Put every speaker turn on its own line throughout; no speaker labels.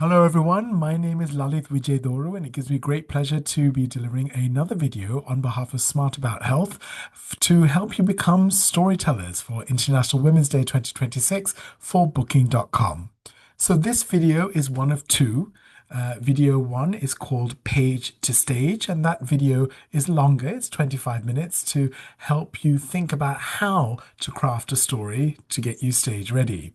Hello everyone, my name is Lalit Wijedoru and it gives me great pleasure to be delivering another video on behalf of Smart About Health to help you become storytellers for International Women's Day 2026 for Booking.com. So this video is one of two. Video one is called Page to Stage, and that video is longer. It's 25 minutes to help you think about how to craft a story to get you stage ready.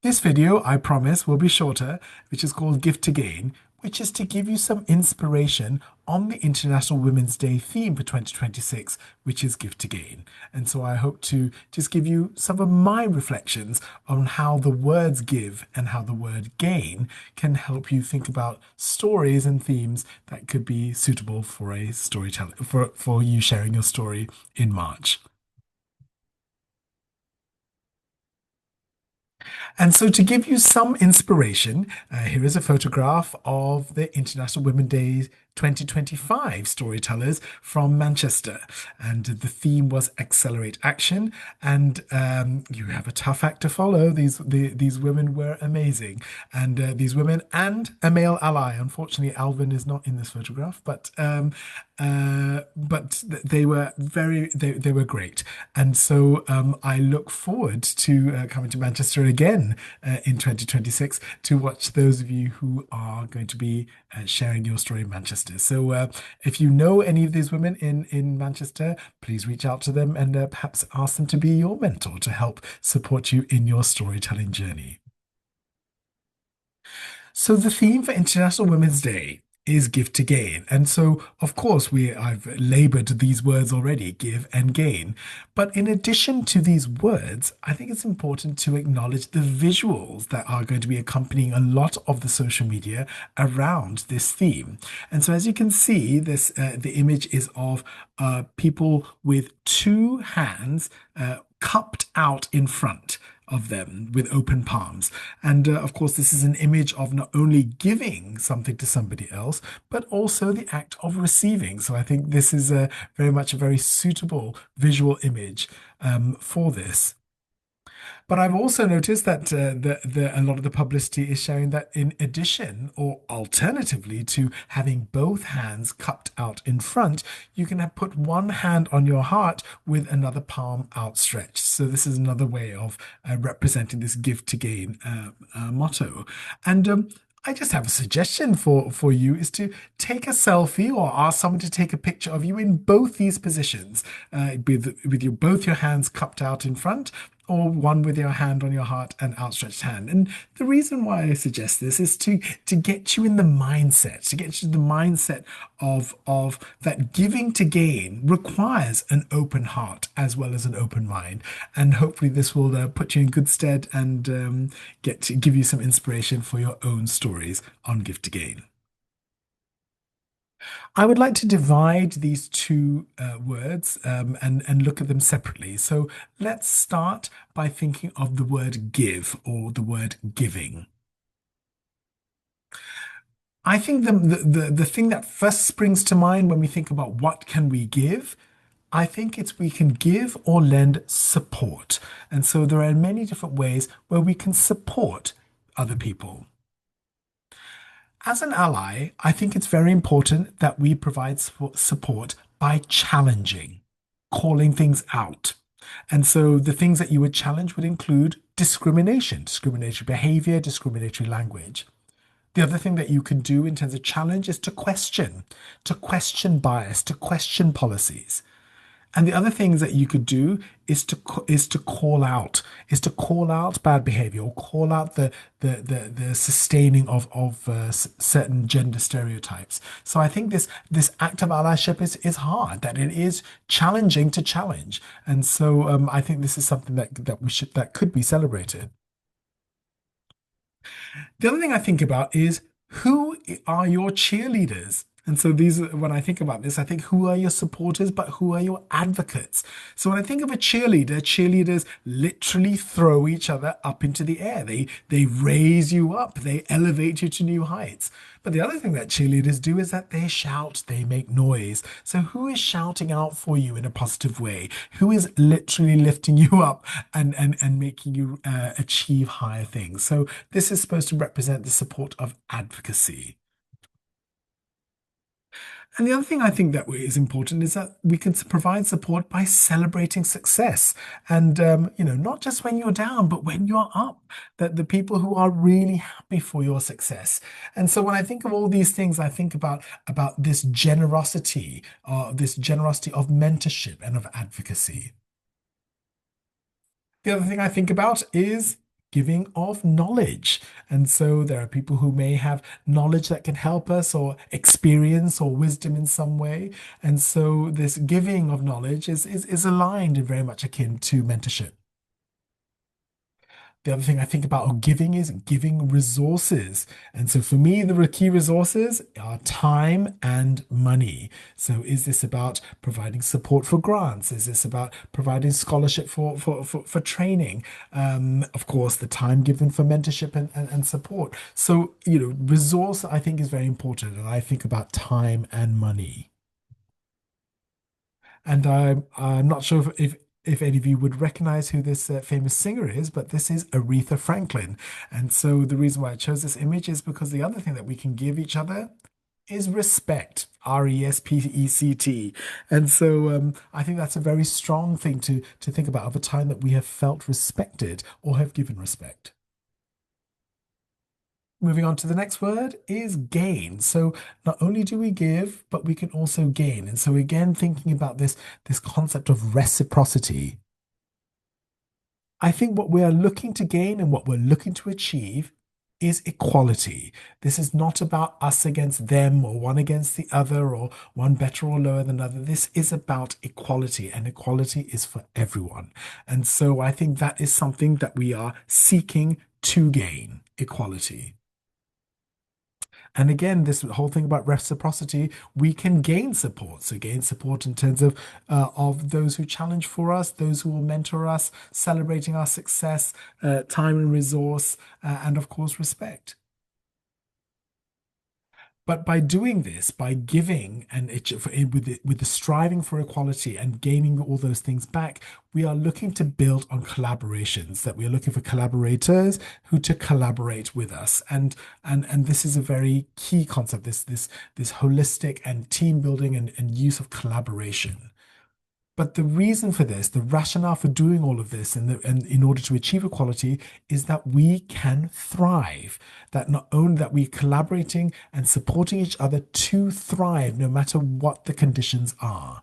This video, I promise, will be shorter, which is called Gift to Gain, which is to give you some inspiration on the International Women's Day theme for 2026, which is Gift to Gain. And so I hope to just give you some of my reflections on how the words give and how the word gain can help you think about stories and themes that could be suitable for a storyteller, for you sharing your story in March. And so, to give you some inspiration, here is a photograph of the International Women's Day 2025 storytellers from Manchester. And the theme was Accelerate Action. And you have a tough act to follow. These women were amazing. And these women and a male ally. Unfortunately, Alvin is not in this photograph, but they were great. And so I look forward to coming to Manchester again in 2026 to watch those of you who are going to be sharing your story in Manchester. So if you know any of these women in Manchester, please reach out to them and perhaps ask them to be your mentor to help support you in your storytelling journey. So the theme for International Women's Day is give to gain. And so, of course, I've labored these words already, give and gain. But in addition to these words, I think it's important to acknowledge the visuals that are going to be accompanying a lot of the social media around this theme. And so, as you can see, the image is of people with two hands cupped out in front of them with open palms. And of course, this is an image of not only giving something to somebody else, but also the act of receiving. So I think this is very much a very suitable visual image for this. But I've also noticed that a lot of the publicity is showing that in addition or alternatively to having both hands cupped out in front, you can have put one hand on your heart with another palm outstretched. So this is another way of representing this give to gain motto. And I just have a suggestion for you is to take a selfie or ask someone to take a picture of you in both these positions, with both your hands cupped out in front or one with your hand on your heart and outstretched hand. And the reason why I suggest this is to get you in the mindset, to get you the mindset of that giving to gain requires an open heart as well as an open mind. And hopefully this will put you in good stead and get to give you some inspiration for your own stories on Give to Gain. I would like to divide these two words and look at them separately. So let's start by thinking of the word give or the word giving. I think the thing that first springs to mind when we think about what can we give, I think it's we can give or lend support. And so there are many different ways where we can support other people. As an ally, I think it's very important that we provide support by challenging, calling things out. And so the things that you would challenge would include discrimination, discriminatory behavior, discriminatory language. The other thing that you can do in terms of challenge is to question bias, to question policies. And the other things that you could do is to call out, bad behavior or call out the sustaining of certain gender stereotypes. So I think this act of allyship is hard, that it is challenging to challenge. And so I think this is something that could be celebrated. The other thing I think about is who are your cheerleaders? And so when I think about this, I think who are your supporters, but who are your advocates? So when I think of a cheerleader, cheerleaders literally throw each other up into the air. They raise you up, they elevate you to new heights. But the other thing that cheerleaders do is that they shout, they make noise. So who is shouting out for you in a positive way? Who is literally lifting you up and making you achieve higher things? So this is supposed to represent the support of advocacy. And the other thing I think that is important is that we can provide support by celebrating success. And, not just when you're down, but when you're up, that the people who are really happy for your success. And so when I think of all these things, I think about this generosity of mentorship and of advocacy. The other thing I think about is giving of knowledge. And so there are people who may have knowledge that can help us or experience or wisdom in some way. And so this giving of knowledge is aligned and very much akin to mentorship. The other thing I think about giving is giving resources. And so for me, the key resources are time and money. So is this about providing support for grants? Is this about providing scholarship for training? Of course, the time given for mentorship and support. So, resource I think is very important. And I think about time and money. And I'm not sure if any of you would recognize who this famous singer is, but this is Aretha Franklin. And so the reason why I chose this image is because the other thing that we can give each other is respect, RESPECT. And so I think that's a very strong thing to think about of a time that we have felt respected or have given respect. Moving on to the next word is gain. So not only do we give, but we can also gain. And so again, thinking about this concept of reciprocity, I think what we are looking to gain and what we're looking to achieve is equality. This is not about us against them or one against the other or one better or lower than other. This is about equality, and equality is for everyone. And so I think that is something that we are seeking to gain, equality. And again, this whole thing about reciprocity, we can gain support. So gain support in terms of those who challenge for us, those who will mentor us, celebrating our success, time and resource, and of course, respect. But by doing this, by giving and with the striving for equality and gaining all those things back, we are looking to build on collaborations, that we are looking for collaborators who to collaborate with us. And this is a very key concept, this holistic and team building and use of collaboration. But the reason for this, the rationale for doing all of this and in order to achieve equality is that we can thrive. That not only that we're collaborating and supporting each other to thrive, no matter what the conditions are.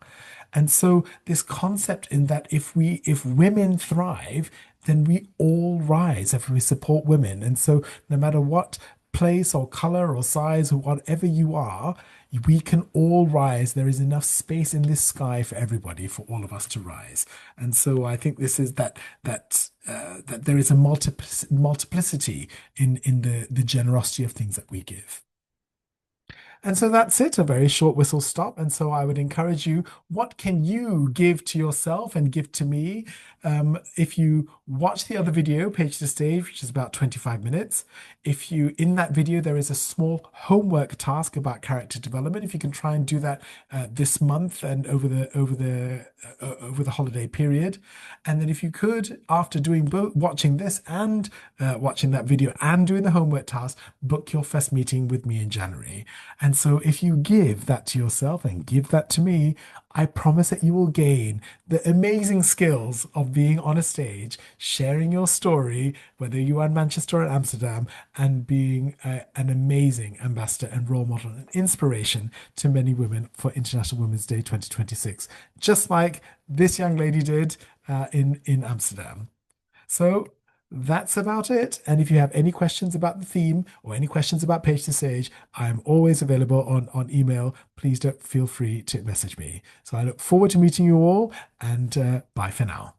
And so this concept in that if women thrive, then we all rise if we support women. And so no matter what place or color or size or whatever you are, we can all rise. There is enough space in this sky for everybody, for all of us to rise. And so I think this is that there is a multiplicity in the generosity of things that we give. And so that's it, a very short whistle stop. And so I would encourage you, what can you give to yourself and give to me? If you watch the other video, Page to Stage, which is about 25 minutes, in that video, there is a small homework task about character development. If you can try and do that this month and over the holiday period. And then if you could, after doing both, watching this and watching that video and doing the homework task, book your first meeting with me in January. And so if you give that to yourself and give that to me, I promise that you will gain the amazing skills of being on a stage, sharing your story, whether you are in Manchester or Amsterdam, and being an amazing ambassador and role model and inspiration to many women for International Women's Day 2026, just like this young lady did in Amsterdam. So that's about it. And if you have any questions about the theme or any questions about Page to Stage, I'm always available on email. Please don't feel free to message me. So I look forward to meeting you all, and bye for now.